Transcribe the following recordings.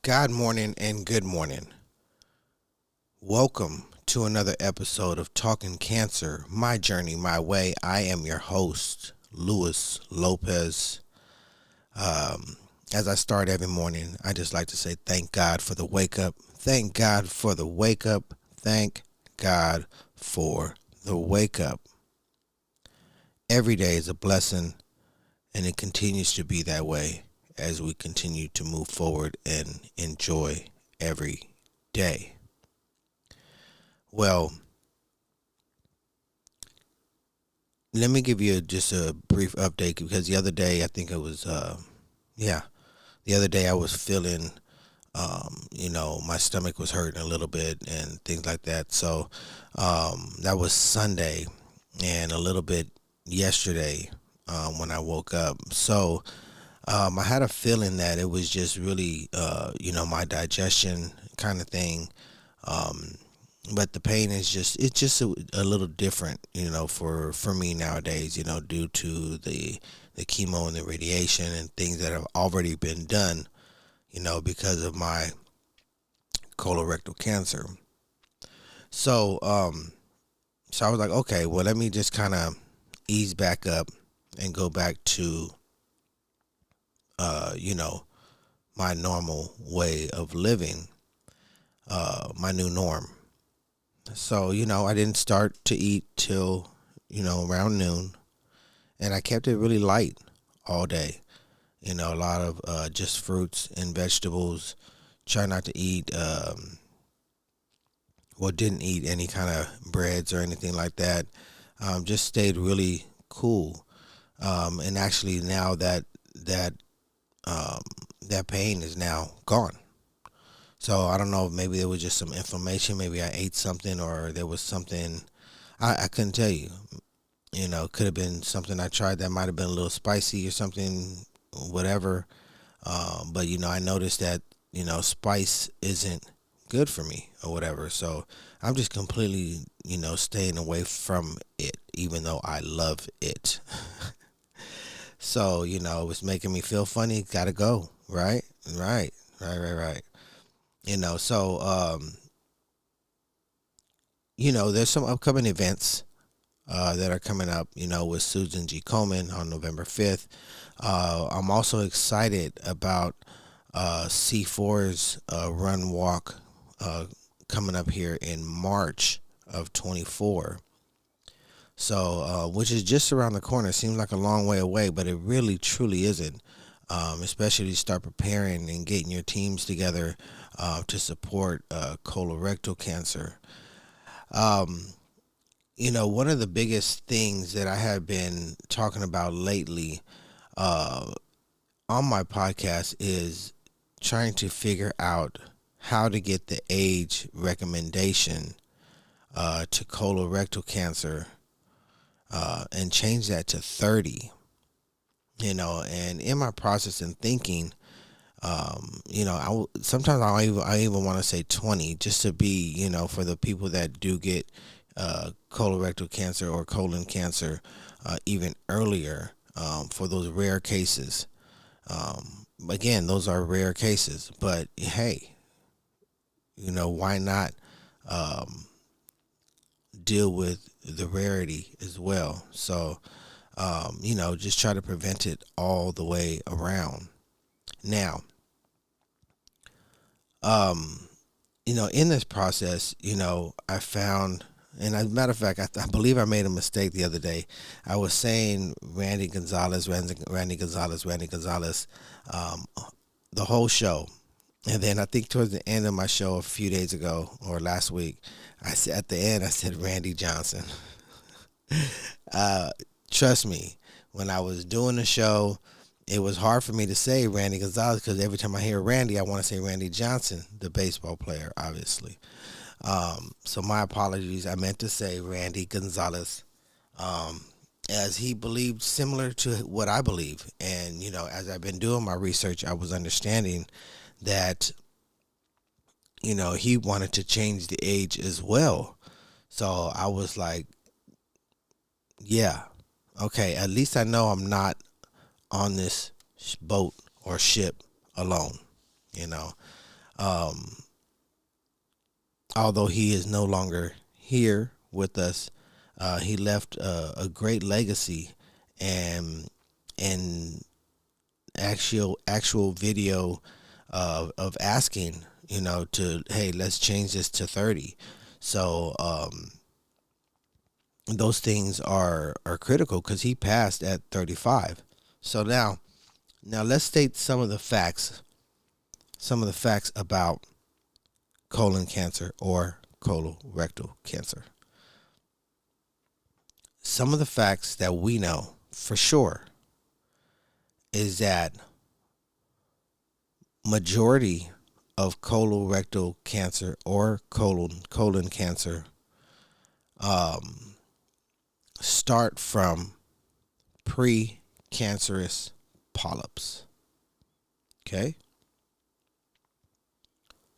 God morning and good morning. Welcome to another episode of Talking Cancer, My Journey, My Way. I am your host, Luis Lopez. As I start every morning, I just like to say thank God for the wake up. Thank God for the wake up. Thank God for the wake up. Every day is a blessing, and it continues to be that way as we continue to move forward and enjoy every day. Well, let me give you just a brief update because the other day, I think it was, the other day I was feeling, my stomach was hurting a little bit and things like that. So that was Sunday and a little bit yesterday when I woke up. So I had a feeling that it was just really, my digestion kind of thing. But the pain is just a little different, for me nowadays, due to the chemo and the radiation and things that have already been done, because of my colorectal cancer. So, so I was like, okay, well, let me just kind of ease back up and go back to, my normal way of living, my new norm. So, I didn't start to eat till, around noon, and I kept it really light all day. A lot of just fruits and vegetables. Try not to eat, didn't eat any kind of breads or anything like that. Just stayed really cool. And actually now that um, that pain is now gone. So I don't know, maybe there was just some inflammation. Maybe I ate something or there was something. I couldn't tell you. Could have been something I tried that might have been a little spicy or something, whatever. But, I noticed that, spice isn't good for me or whatever. So I'm just completely, staying away from it, even though I love it. So, it was making me feel funny. Gotta go. Right? Right. So, there's some upcoming events that are coming up, with Susan G. Komen on November 5th. I'm also excited about C4's run walk coming up here in March of 24. So, which is just around the corner. Seems like a long way away, but it really truly isn't. Especially to start preparing and getting your teams together to support colorectal cancer. One of the biggest things that I have been talking about lately on my podcast is trying to figure out how to get the age recommendation to colorectal cancer and change that to 30. And in my process and thinking, sometimes I even want to say 20 just to be, for the people that do get colorectal cancer or colon cancer even earlier for those rare cases. Again, those are rare cases, but hey, why not deal with the rarity as well? So, just try to prevent it all the way around. Now, in this process, I found, and as a matter of fact, I believe I made a mistake the other day. I was saying Randy Gonzalez, the whole show. And then I think towards the end of my show a few days ago or last week, I said at the end, I said Randy Johnson. Trust me, when I was doing the show, it was hard for me to say Randy Gonzalez because every time I hear Randy, I want to say Randy Johnson, the baseball player, obviously. So my apologies. I meant to say Randy Gonzalez, as he believed similar to what I believe. And, as I've been doing my research, I was understanding that, he wanted to change the age as well. So I was like, yeah, okay, at least I know I'm not on this boat or ship alone, Um, Although he is no longer here with us, he left a great legacy, and and actual video of asking, to, hey, let's change this to 30. So those things are critical because he passed at 35. So now let's state some of the facts about colon cancer or colorectal cancer. Some of the facts that we know for sure is that majority of colorectal cancer or colon cancer um, start from precancerous polyps. Okay,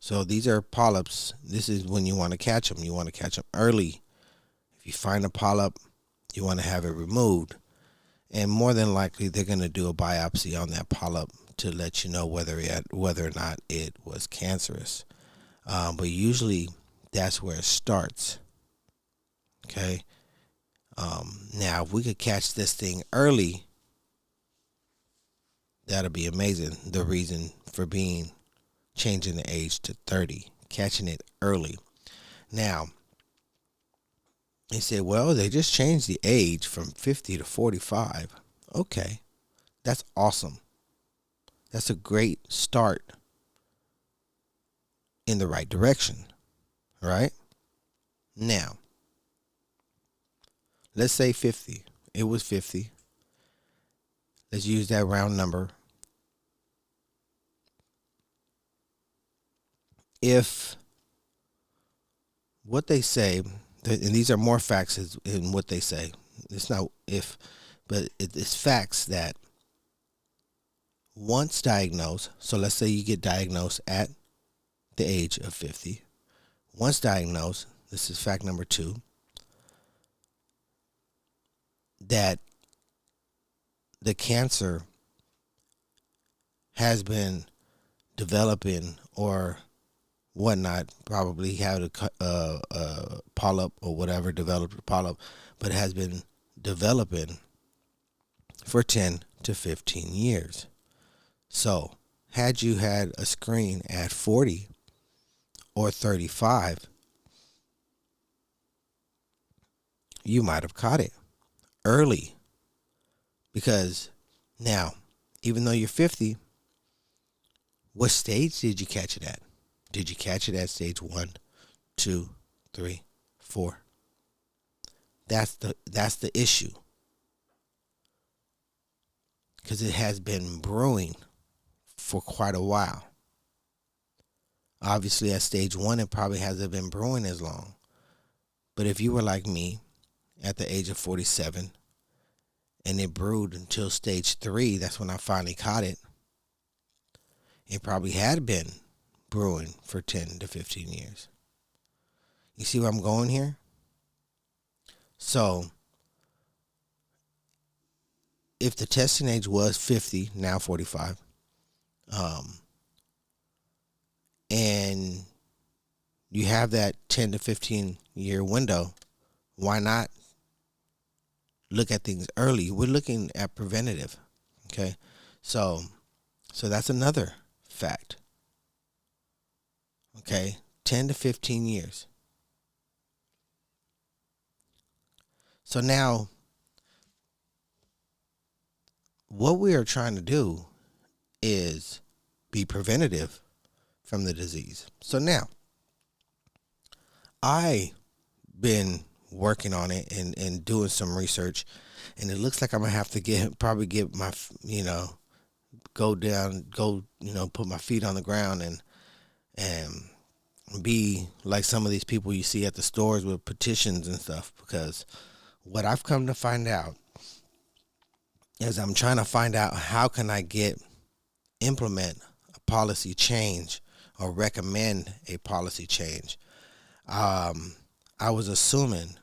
so these are polyps. This is when you want to catch them. You want to catch them early. If you find a polyp, you want to have it removed, and more than likely they're going to do a biopsy on that polyp to let you know whether or not it was cancerous. But usually that's where it starts. Okay. Now, if we could catch this thing early, that'll be amazing. The reason for being changing the age to 30, catching it early. Now, they said, well, they just changed the age from 50 to 45. Okay, that's awesome. That's a great start in the right direction, right? Now, let's say 50. It was 50. Let's use that round number. If what they say, and these are more facts in what they say, it's not if, but it's facts that once diagnosed, so let's say you get diagnosed at the age of 50. Once diagnosed, this is fact number 2, that the cancer has been developing or whatnot, probably had a polyp or whatever, developed a polyp, but has been developing for 10 to 15 years. So, had you had a screen at 40 or 35, you might have caught it early. Because now, even though you're 50, what stage did you catch it at? Did you catch it at stage 1, 2, 3, 4? That's the issue. Because it has been brewing for quite a while. Obviously, at stage 1, it probably hasn't been brewing as long. But if you were like me at the age of 47 and it brewed until stage 3, that's when I finally caught it. It probably had been brewing for 10 to 15 years. You see where I'm going here? So, if the testing age was 50, now 45, and you have that 10 to 15 year window, why not look at things early? We're looking at preventative. Okay, so that's another fact. Okay, 10 to 15 years. So now, what we are trying to do is be preventative from the disease. So now, I been working on it and doing some research, and it looks like I'm gonna have to probably get my, put my feet on the ground and be like some of these people you see at the stores with petitions and stuff, because what I've come to find out is I'm trying to find out how can I implement a policy change or recommend a policy change. I was assuming,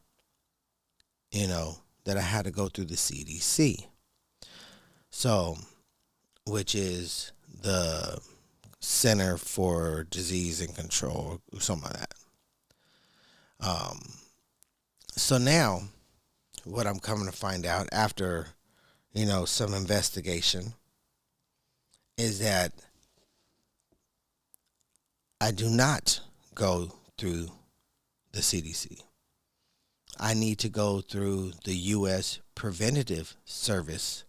that I had to go through the CDC. So, which is the Center for Disease and Control, or something like that. Um, so now, what I'm coming to find out after, some investigation is that I do not go through the CDC. I need to go through the U.S. Preventative Service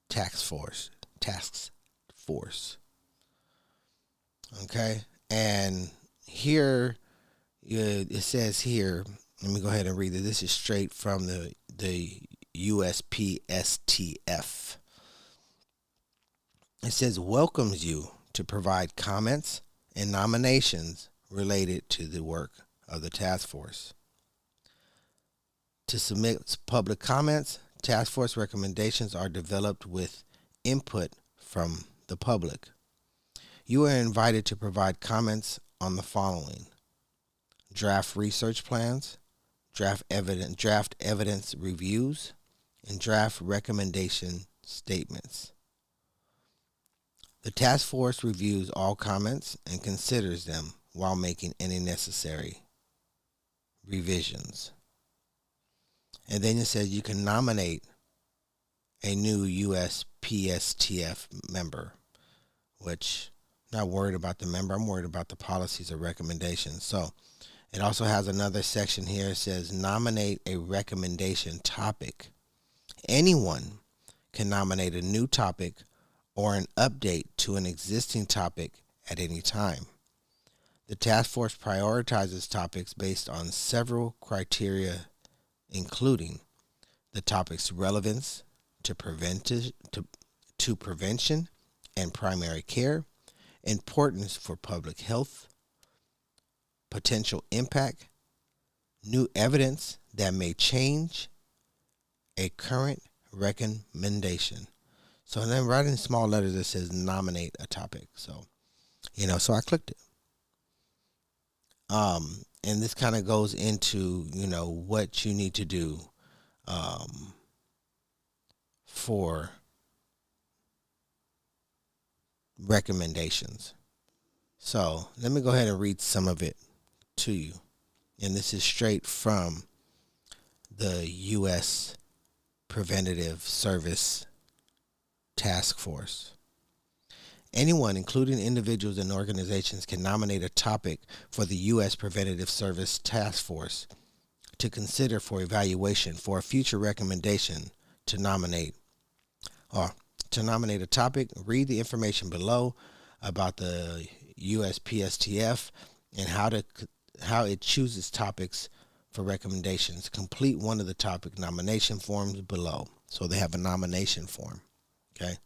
Task Force. Task Force. Okay, and here it says here. Let me go ahead and read it. This is straight from the U.S.P.S.T.F. It says welcomes you to provide comments and nominations related to the work of the task force. To submit public comments, task force recommendations are developed with input from the public. You are invited to provide comments on the following: draft research plans, draft evidence reviews, and draft recommendation statements. The task force reviews all comments and considers them while making any necessary revisions. And then it says you can nominate a new U.S.P.S.T.F. member, which I'm not worried about the member. I'm worried about the policies or recommendations. So it also has another section here. It says nominate a recommendation topic. Anyone can nominate a new topic or an update to an existing topic at any time. The task force prioritizes topics based on several criteria, including the topic's relevance to prevention and primary care, importance for public health, potential impact, new evidence that may change a current recommendation. So then right in small letters it says nominate a topic. So, so I clicked it. And this kind of goes into, what you need to do for recommendations. So let me go ahead and read some of it to you. And this is straight from the U.S. Preventative Service Task Force. Anyone, including individuals and organizations, can nominate a topic for the U.S. Preventative Service Task Force to consider for evaluation for a future recommendation to nominate a topic. Read the information below about the U.S.P.S.T.F. and how it chooses topics for recommendations. Complete one of the topic nomination forms below. So they have a nomination form. Okay.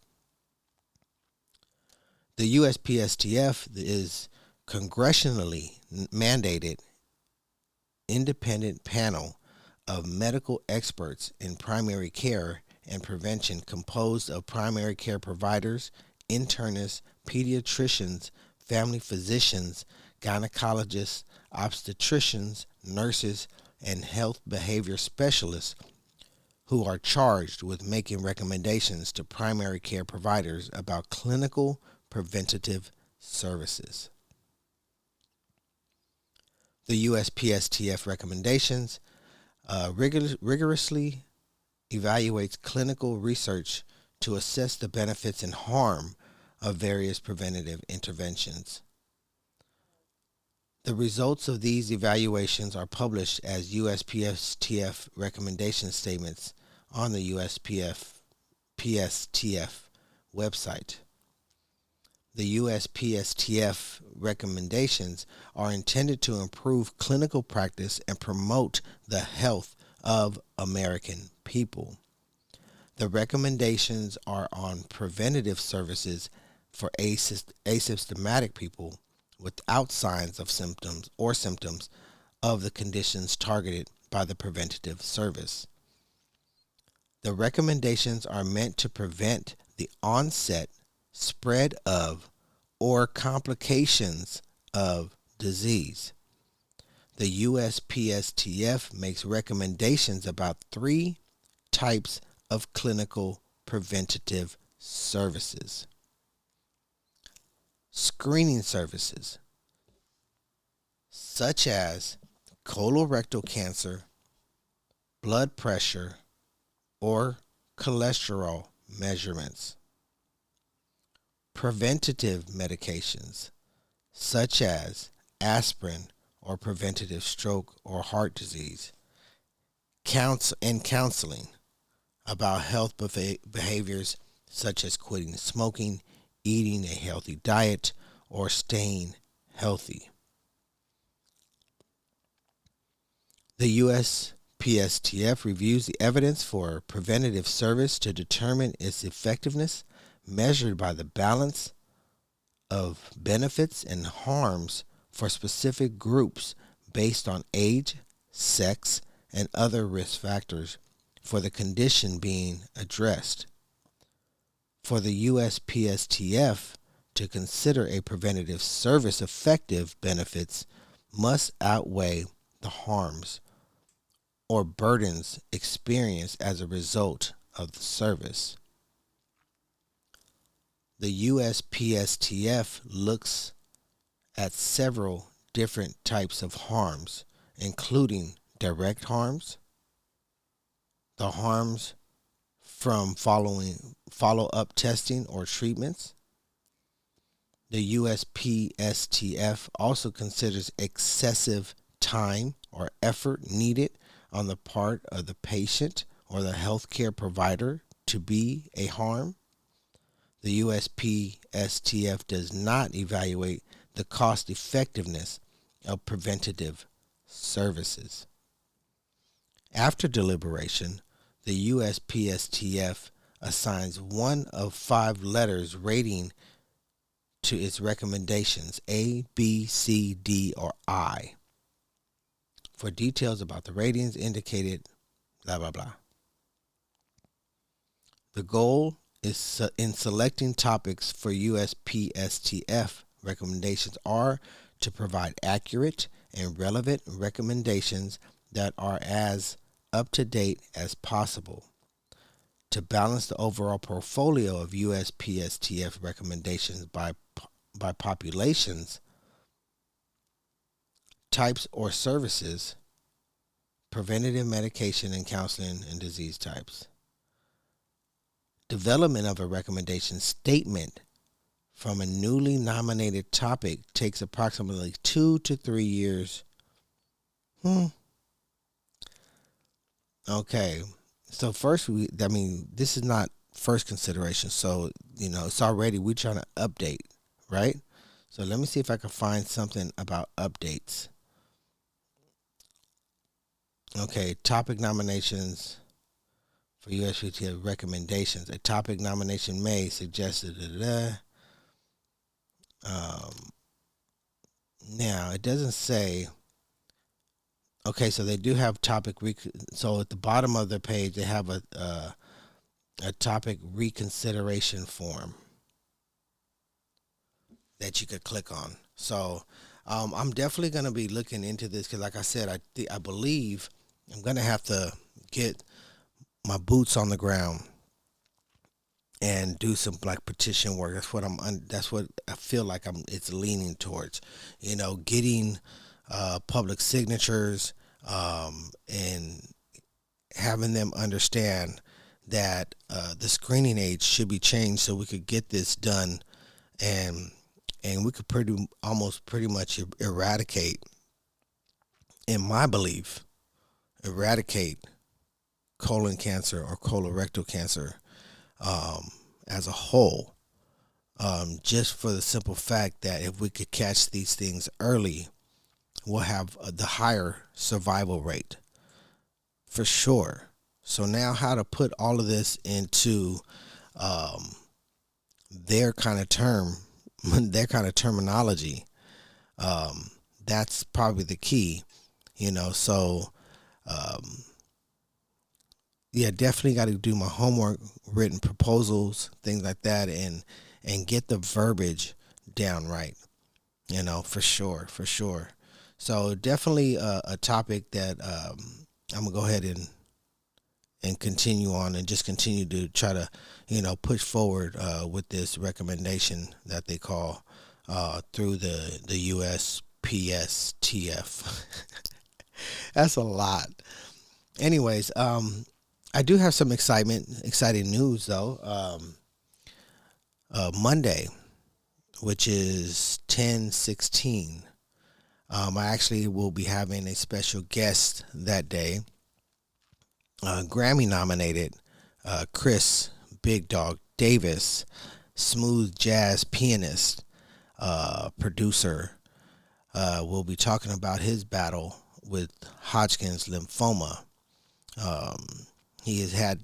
The U.S.P.S.T.F. is congressionally mandated independent panel of medical experts in primary care and prevention composed of primary care providers, internists, pediatricians, family physicians, gynecologists, obstetricians, nurses, and health behavior specialists who are charged with making recommendations to primary care providers about clinical preventative services. The USPSTF recommendations rigorously evaluates clinical research to assess the benefits and harm of various preventative interventions. The results of these evaluations are published as USPSTF recommendation statements on the USPSTF website. The USPSTF recommendations are intended to improve clinical practice and promote the health of American people. The recommendations are on preventative services for asymptomatic people without signs of symptoms of the conditions targeted by the preventative service. The recommendations are meant to prevent the onset, spread of, or complications of disease. The USPSTF makes recommendations about 3 types of clinical preventative services. screening services such as colorectal cancer, blood pressure, or cholesterol measurements. Preventative medications such as aspirin or preventative stroke or heart disease. Counseling about health behaviors such as quitting smoking, eating a healthy diet, or staying healthy. The U.S.P.S.T.F reviews the evidence for preventative service to determine its effectiveness, measured by the balance of benefits and harms for specific groups based on age, sex, and other risk factors for the condition being addressed. For the U.S.P.S.T.F to consider a preventative service effective, benefits must outweigh the harms or burdens experienced as a result of the service. The U.S.P.S.T.F looks at several different types of harms, including direct harms, the harms from follow-up testing or treatments. The U.S.P.S.T.F also considers excessive time or effort needed on the part of the patient or the healthcare provider to be a harm. The U.S.P.S.T.F does not evaluate the cost effectiveness of preventative services. After deliberation, the U.S.P.S.T.F assigns one of 5 letters rating to its recommendations: A, B, C, D, or I. For details about the ratings indicated, blah, blah, blah. The goal is in selecting topics for U.S.P.S.T.F recommendations are to provide accurate and relevant recommendations that are as up to date as possible, to balance the overall portfolio of U.S.P.S.T.F recommendations by populations, types or services, preventative medication and counseling, and disease types. Development of a recommendation statement from a newly nominated topic takes approximately 2 to 3 years. Okay, so first, this is not first consideration. So, it's already, we're trying to update, right? So let me see if I can find something about updates. Okay, topic nominations for USPTF recommendations. A topic nomination may suggest now it doesn't say. Okay, so they do have topic so at the bottom of the page they have a topic reconsideration form that you could click on. So I'm definitely going to be looking into this because, like I said, I believe I'm going to have to get my boots on the ground and do some like petition work. That's what I feel like it's leaning towards. Getting public signatures and having them understand that the screening age should be changed so we could get this done, and we could pretty much eradicate, in my belief, colon cancer or colorectal cancer as a whole, just for the simple fact that if we could catch these things early, we'll have the higher survival rate for sure. So now, how to put all of this into their kind of terminology, that's probably the key. So yeah, definitely got to do my homework, written proposals, things like that, and get the verbiage down right. For sure. So definitely a topic that I'm gonna go ahead and continue on, and just continue to try to push forward with this recommendation that they call through the U.S.P.S.T.F. That's a lot. Anyways, I do have some exciting news though. Monday, which is 10/16. I actually will be having a special guest that day. Grammy nominated Chris Big Dog Davis, smooth jazz pianist, producer, will be talking about his battle with Hodgkin's lymphoma. Um, he has had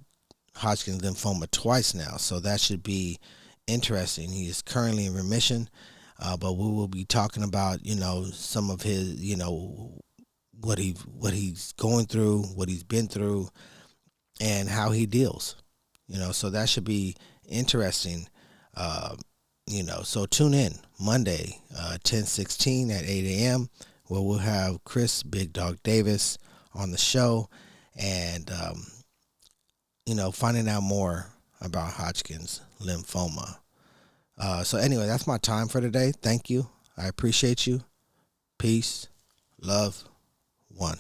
Hodgkin's lymphoma twice now, so that should be interesting. He is currently in remission, but we will be talking about some of his what he's going through, what he's been through, and how he deals. So that should be interesting. Uh, so tune in Monday, 10/16 at 8 a.m., where we'll have Chris Big Dog Davis on the show, and finding out more about Hodgkin's lymphoma. So anyway, that's my time for today. Thank you. I appreciate you. Peace, love, one.